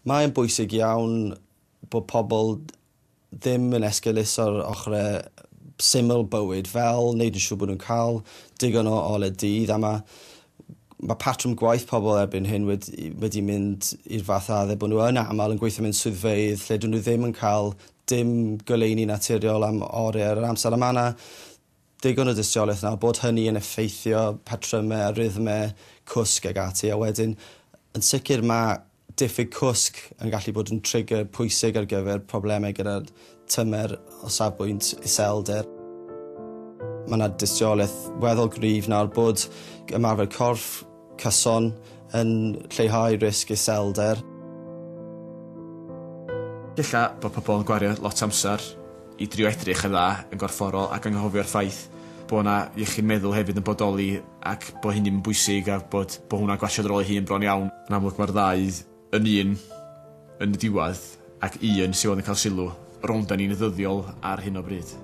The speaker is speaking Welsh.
Mae'n bwysig iawn bod pobl ddim yn esgeuluso'r ochre syml bywyd fel wneud yn siŵr bod nhw'n cael digon o oled dydd, a mae patrwm gwaith pobl erbyn hyn wedi mynd i'r fath adde bod nhw yn aml yn gweithio mewn swyddfeydd lle dyn nhw ddim yn cael dim goleuni naturiol am oriau ar yr amser. A mae yna digon o dystiolaeth nawr bod hynny yn effeithio patrymau, rhythmau, cwsg ag ati, a wedyn yn sicr mae diffyg cwsg yn gallu bod yn trigger pwysig ar gyfer problemau gyda'r tymer o safbwynt iselder. Mae yna dystiolaeth weddol gryf nawr bod ymarfer corff cyson yn lleihau risg iselder. Gella bod pobl yn gwario lot amser i drio edrych yn dda, yn gorfforol ac yn anghofio'r ffaith bod yna iechyd meddwl hefyd yn bodoli ac bod hynny'n bwysig a bod hwnna'n gwasiodd rôl ei hun bron iawn. Yn amlwg mae'r ddau yn un yn y diwedd ac un sydd yn cael sylw rownd ni'n ddyddiol ar hyn o bryd.